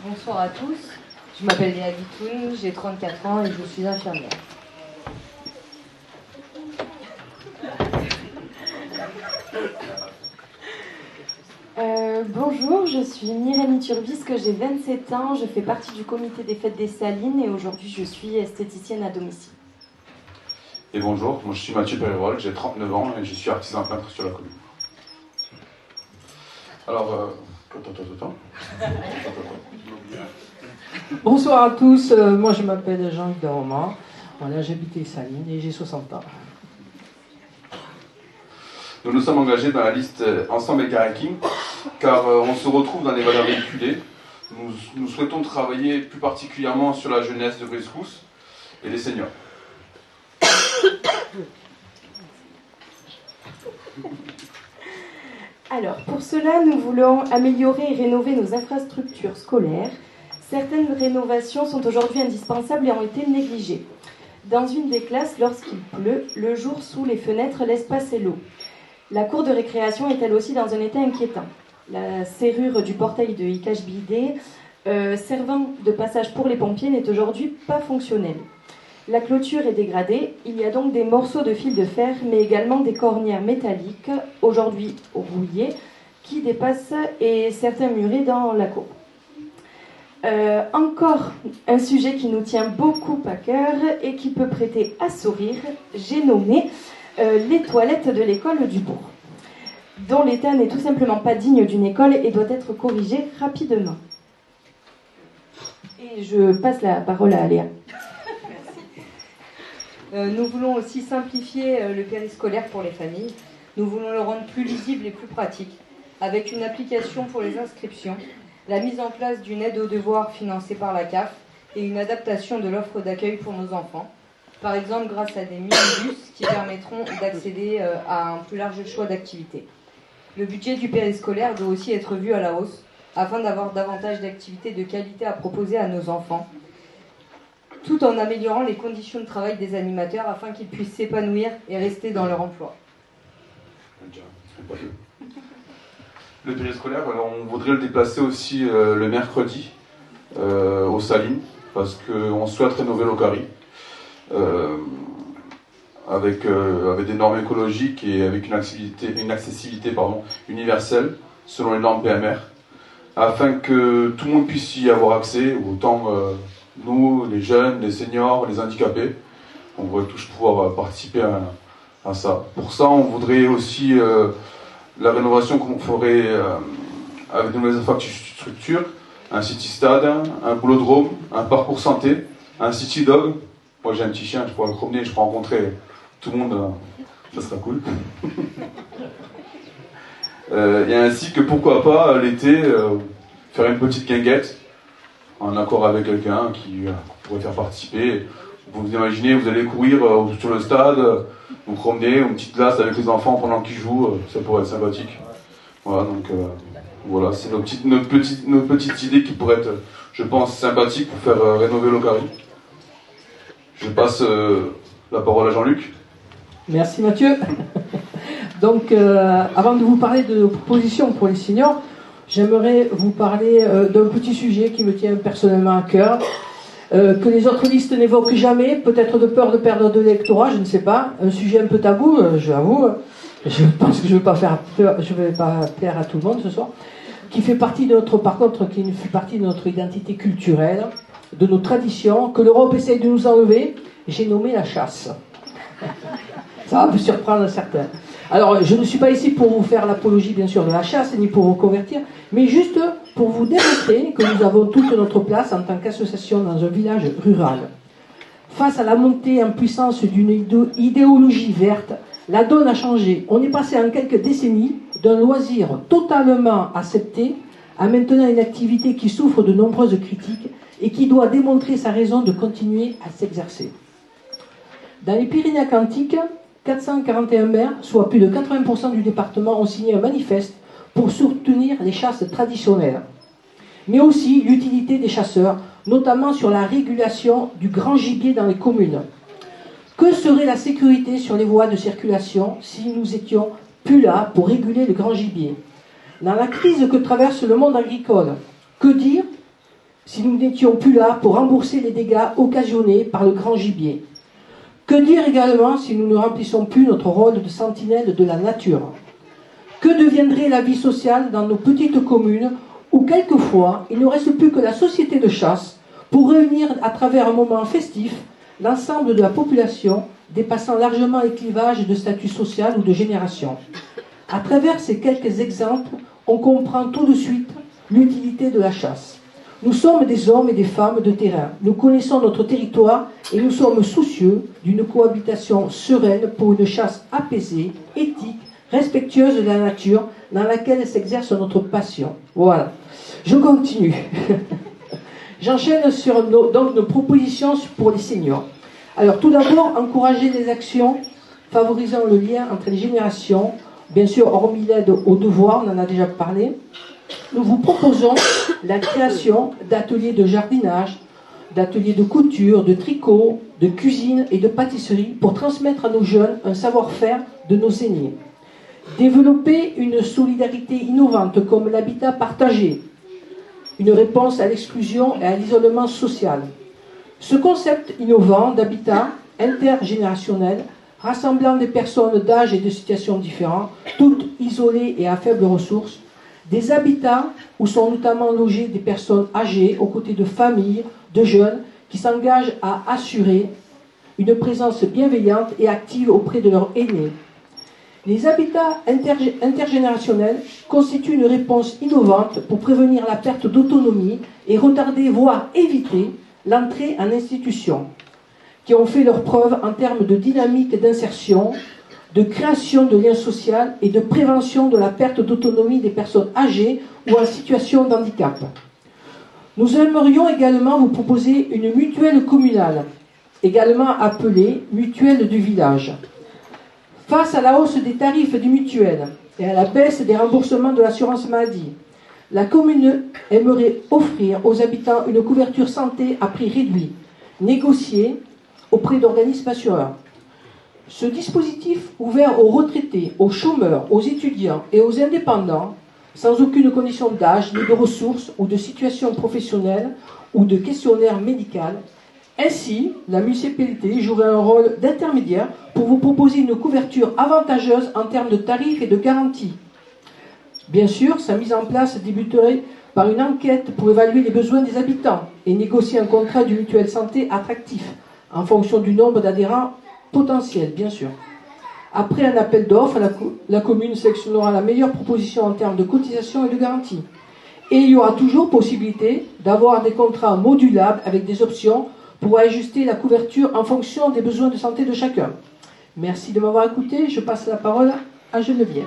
Bonsoir à tous, je m'appelle Léa Guitoun, j'ai 34 ans et je suis infirmière. Bonjour, je suis Mireille Turbisque, j'ai 27 ans, je fais partie du comité des fêtes des Salines et aujourd'hui je suis esthéticienne à domicile. Et bonjour, moi je suis Mathieu Pérérol, j'ai 39 ans et je suis artisan peintre sur la commune. Alors, Bonsoir à tous, moi je m'appelle Jean-Luc Darroman, voilà, j'habite les Salines et j'ai 60 ans. Nous nous sommes engagés dans la liste Ensemble et Kayaking car on se retrouve dans les valeurs véhiculées. Nous souhaitons travailler plus particulièrement sur la jeunesse de Rescousse et les seniors. Alors, pour cela, nous voulons améliorer et rénover nos infrastructures scolaires. Certaines rénovations sont aujourd'hui indispensables et ont été négligées. Dans une des classes, lorsqu'il pleut, le jour sous les fenêtres laisse passer l'eau. La cour de récréation est elle aussi dans un état inquiétant. La serrure du portail de IKHBD, servant de passage pour les pompiers, n'est aujourd'hui pas fonctionnelle. La clôture est dégradée, il y a donc des morceaux de fil de fer, mais également des cornières métalliques, aujourd'hui rouillées, qui dépassent et certains murés dans la cour. Encore un sujet qui nous tient beaucoup à cœur et qui peut prêter à sourire, j'ai nommé les toilettes de l'école du bourg, dont l'état n'est tout simplement pas digne d'une école et doit être corrigé rapidement. Et je passe la parole à Léa. Nous voulons aussi simplifier le périscolaire pour les familles. Nous voulons le rendre plus lisible et plus pratique, avec une application pour les inscriptions, la mise en place d'une aide aux devoirs financée par la CAF et une adaptation de l'offre d'accueil pour nos enfants, par exemple grâce à des minibus qui permettront d'accéder à un plus large choix d'activités. Le budget du périscolaire doit aussi être vu à la hausse, afin d'avoir davantage d'activités de qualité à proposer à nos enfants, tout en améliorant les conditions de travail des animateurs afin qu'ils puissent s'épanouir et rester dans leur emploi. Le périscolaire, on voudrait le déplacer aussi le mercredi aux Salines, parce qu'on souhaite rénover l'Ocari avec des normes écologiques et avec une accessibilité universelle selon les normes PMR, afin que tout le monde puisse y avoir accès, autant nous, les jeunes, les seniors, les handicapés. On voudrait tous pouvoir participer à ça. Pour ça, on voudrait aussi la rénovation qu'on ferait avec de nouvelles infrastructures, un city-stade, un boulodrome, un parcours santé, un city-dog. Moi j'ai un petit chien, je pourrais le promener, je pourrais rencontrer tout le monde, ça sera cool. Et ainsi que pourquoi pas l'été, faire une petite guinguette, en accord avec quelqu'un qui pourrait faire participer. Vous imaginez, vous allez courir sur le stade, vous promener, une petite glace avec les enfants pendant qu'ils jouent, ça pourrait être sympathique. Voilà, donc voilà, c'est nos petites idées qui pourraient être, je pense, sympathiques pour faire rénover l'Ocari. Je passe la parole à Jean-Luc. Merci Mathieu. Donc, avant de vous parler de nos propositions pour les seniors, j'aimerais vous parler d'un petit sujet qui me tient personnellement à cœur, que les autres listes n'évoquent jamais, peut-être de peur de perdre de l'électorat, je ne sais pas. Un sujet un peu tabou, j'avoue. Je pense que je ne vais pas plaire à tout le monde ce soir. Qui fait partie de notre, par contre, qui fait partie de notre identité culturelle, de nos traditions, que l'Europe essaye de nous enlever. J'ai nommé la chasse. Ça va vous surprendre certains. Alors, je ne suis pas ici pour vous faire l'apologie, bien sûr, de la chasse, ni pour vous convertir, mais juste pour vous démontrer que nous avons toute notre place en tant qu'association dans un village rural. Face à la montée en puissance d'une idéologie verte, la donne a changé. On est passé en quelques décennies d'un loisir totalement accepté à maintenant une activité qui souffre de nombreuses critiques et qui doit démontrer sa raison de continuer à s'exercer. Dans les Pyrénées-Atlantiques, 441 maires, soit plus de 80% du département, ont signé un manifeste pour soutenir les chasses traditionnelles, mais aussi l'utilité des chasseurs, notamment sur la régulation du grand gibier dans les communes. Que serait la sécurité sur les voies de circulation si nous étions plus là pour réguler le grand gibier? Dans la crise que traverse le monde agricole, que dire si nous n'étions plus là pour rembourser les dégâts occasionnés par le grand gibier? Que dire également si nous ne remplissons plus notre rôle de sentinelle de la nature? Que deviendrait la vie sociale dans nos petites communes où quelquefois il ne reste plus que la société de chasse pour réunir à travers un moment festif l'ensemble de la population dépassant largement les clivages de statut social ou de génération? À travers ces quelques exemples, on comprend tout de suite l'utilité de la chasse. Nous sommes des hommes et des femmes de terrain. Nous connaissons notre territoire et nous sommes soucieux d'une cohabitation sereine pour une chasse apaisée, éthique, respectueuse de la nature, dans laquelle s'exerce notre passion. Voilà. Je continue. J'enchaîne sur nos propositions pour les seniors. Alors, tout d'abord, encourager les actions favorisant le lien entre les générations, bien sûr, hormis l'aide aux devoirs, on en a déjà parlé. Nous vous proposons la création d'ateliers de jardinage, d'ateliers de couture, de tricot, de cuisine et de pâtisserie pour transmettre à nos jeunes un savoir-faire de nos aînés. Développer une solidarité innovante comme l'habitat partagé, une réponse à l'exclusion et à l'isolement social. Ce concept innovant d'habitat intergénérationnel, rassemblant des personnes d'âge et de situations différentes, toutes isolées et à faibles ressources, des habitats où sont notamment logées des personnes âgées aux côtés de familles, de jeunes qui s'engagent à assurer une présence bienveillante et active auprès de leurs aînés. Les habitats intergénérationnels constituent une réponse innovante pour prévenir la perte d'autonomie et retarder, voire éviter, l'entrée en institution, qui ont fait leurs preuves en termes de dynamique d'insertion, de création de liens sociaux et de prévention de la perte d'autonomie des personnes âgées ou en situation de handicap. Nous aimerions également vous proposer une mutuelle communale, également appelée mutuelle du village. Face à la hausse des tarifs des mutuelles et à la baisse des remboursements de l'assurance maladie, la commune aimerait offrir aux habitants une couverture santé à prix réduit, négociée auprès d'organismes assureurs. Ce dispositif ouvert aux retraités, aux chômeurs, aux étudiants et aux indépendants, sans aucune condition d'âge, ni de ressources ou de situation professionnelle ou de questionnaire médical. Ainsi, la municipalité jouerait un rôle d'intermédiaire pour vous proposer une couverture avantageuse en termes de tarifs et de garanties. Bien sûr, sa mise en place débuterait par une enquête pour évaluer les besoins des habitants et négocier un contrat de mutuelle santé attractif en fonction du nombre d'adhérents potentiels, bien sûr. Après un appel d'offres, la commune sélectionnera la meilleure proposition en termes de cotisation et de garantie. Et il y aura toujours possibilité d'avoir des contrats modulables avec des options pour ajuster la couverture en fonction des besoins de santé de chacun. Merci de m'avoir écouté. Je passe la parole à Geneviève.